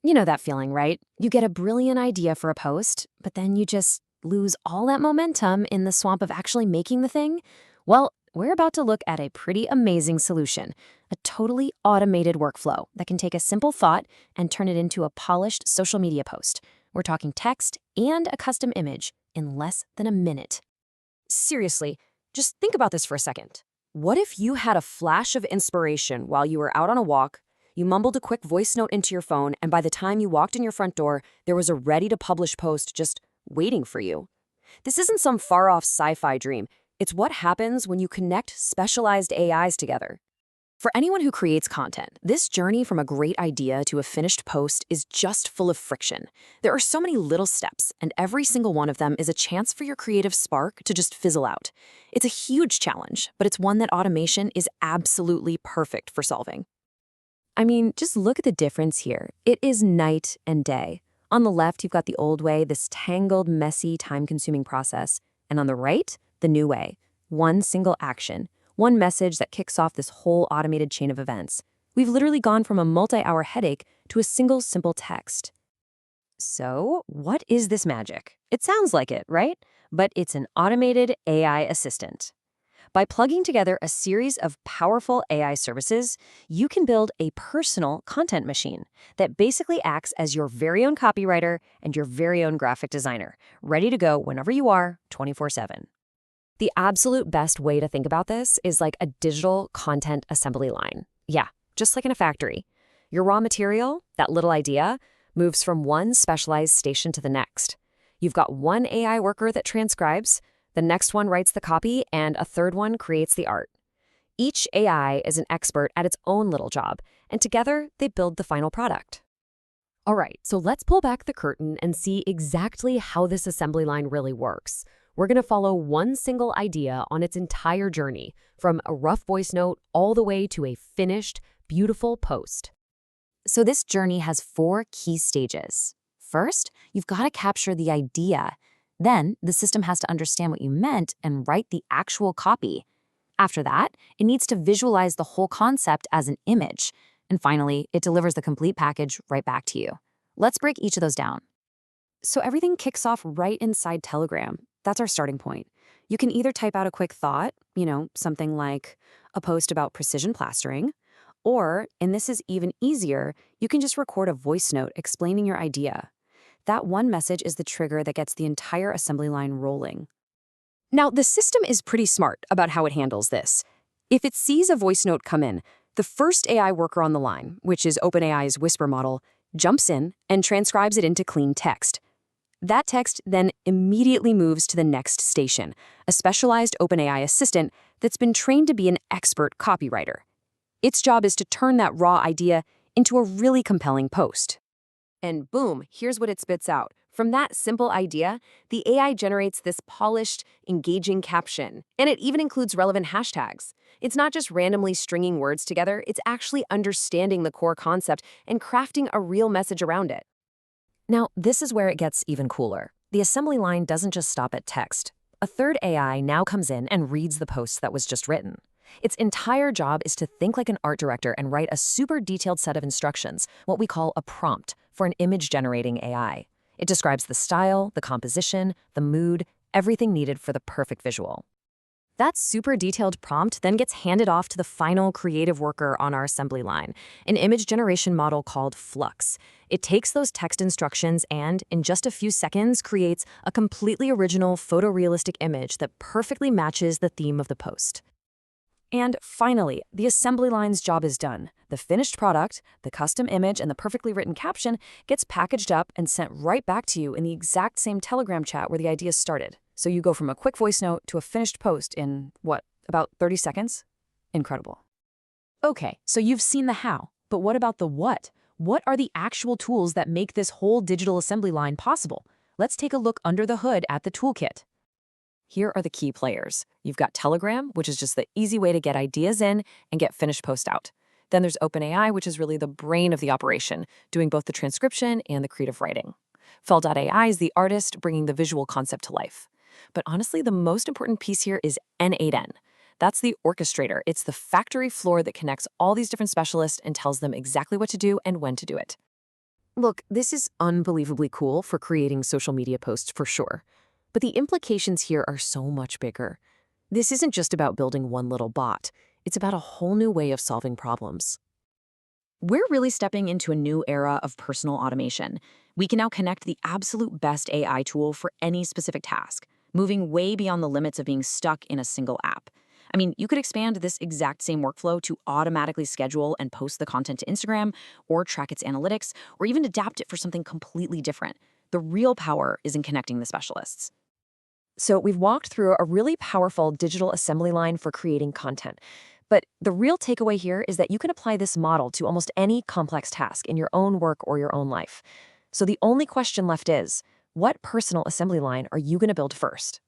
You know that feeling, right? You get a brilliant idea for a post, but then you just lose all that momentum in the swamp of actually making the thing? Well, we're about to look at a pretty amazing solution, a totally automated workflow that can take a simple thought and turn it into a polished social media post. We're talking text and a custom image in less than a minute. Seriously, just think about this for a second. What if you had a flash of inspiration while you were out on a walk? You mumbled a quick voice note into your phone, and by the time you walked in your front door, there was a ready-to-publish post just waiting for you. This isn't some far-off sci-fi dream. It's what happens when you connect specialized AIs together. For anyone who creates content, this journey from a great idea to a finished post is just full of friction. There are so many little steps, and every single one of them is a chance for your creative spark to just fizzle out. It's a huge challenge, but it's one that automation is absolutely perfect for solving. I mean, just look at the difference here. It is night and day. On the left, you've got the old way, this tangled, messy, time-consuming process. And on the right, the new way. One single action. One message that kicks off this whole automated chain of events. We've literally gone from a multi-hour headache to a single simple text. So, what is this magic? It sounds like it, right? But it's an automated AI assistant. By plugging together a series of powerful AI services, you can build a personal content machine that basically acts as your very own copywriter and your very own graphic designer, ready to go whenever you are, 24/7. The absolute best way to think about this is like a digital content assembly line. Yeah, just like in a factory. Your raw material, that little idea, moves from one specialized station to the next. You've got one AI worker that transcribes, the next one writes the copy, and a third one creates the art. Each AI is an expert at its own little job, and together they build the final product. All right, so let's pull back the curtain and see exactly how this assembly line really works. We're going to follow one single idea on its entire journey, from a rough voice note all the way to a finished, beautiful post. So this journey has 4 key stages. First, you've got to capture the idea. Then, the system has to understand what you meant and write the actual copy. After that, it needs to visualize the whole concept as an image. And finally, it delivers the complete package right back to you. Let's break each of those down. So everything kicks off right inside Telegram. That's our starting point. You can either type out a quick thought, something like a post about precision plastering, or, and this is even easier, you can just record a voice note explaining your idea. That one message is the trigger that gets the entire assembly line rolling. Now, the system is pretty smart about how it handles this. If it sees a voice note come in, the first AI worker on the line, which is OpenAI's Whisper model, jumps in and transcribes it into clean text. That text then immediately moves to the next station, a specialized OpenAI assistant that's been trained to be an expert copywriter. Its job is to turn that raw idea into a really compelling post. And boom, here's what it spits out. From that simple idea, the AI generates this polished, engaging caption. And it even includes relevant hashtags. It's not just randomly stringing words together, it's actually understanding the core concept and crafting a real message around it. Now, this is where it gets even cooler. The assembly line doesn't just stop at text. A third AI now comes in and reads the post that was just written. Its entire job is to think like an art director and write a super detailed set of instructions, what we call a prompt, for an image-generating AI. It describes the style, the composition, the mood, everything needed for the perfect visual. That super detailed prompt then gets handed off to the final creative worker on our assembly line, an image generation model called Flux. It takes those text instructions and, in just a few seconds, creates a completely original photorealistic image that perfectly matches the theme of the post. And finally, the assembly line's job is done. The finished product, the custom image, and the perfectly written caption gets packaged up and sent right back to you in the exact same Telegram chat where the idea started. So you go from a quick voice note to a finished post in, about 30 seconds? Incredible. Okay, so you've seen the how, but what about the what? What are the actual tools that make this whole digital assembly line possible? Let's take a look under the hood at the toolkit. Here are the key players. You've got Telegram, which is just the easy way to get ideas in and get finished post out. Then there's OpenAI, which is really the brain of the operation, doing both the transcription and the creative writing. Fell.ai is the artist bringing the visual concept to life. But honestly, the most important piece here is N8N. That's the orchestrator. It's the factory floor that connects all these different specialists and tells them exactly what to do and when to do it. Look, this is unbelievably cool for creating social media posts for sure. But the implications here are so much bigger. This isn't just about building one little bot. It's about a whole new way of solving problems. We're really stepping into a new era of personal automation. We can now connect the absolute best AI tool for any specific task, moving way beyond the limits of being stuck in a single app. I mean, you could expand this exact same workflow to automatically schedule and post the content to Instagram, or track its analytics, or even adapt it for something completely different. The real power is in connecting the specialists. So we've walked through a really powerful digital assembly line for creating content. But the real takeaway here is that you can apply this model to almost any complex task in your own work or your own life. So the only question left is, what personal assembly line are you going to build first?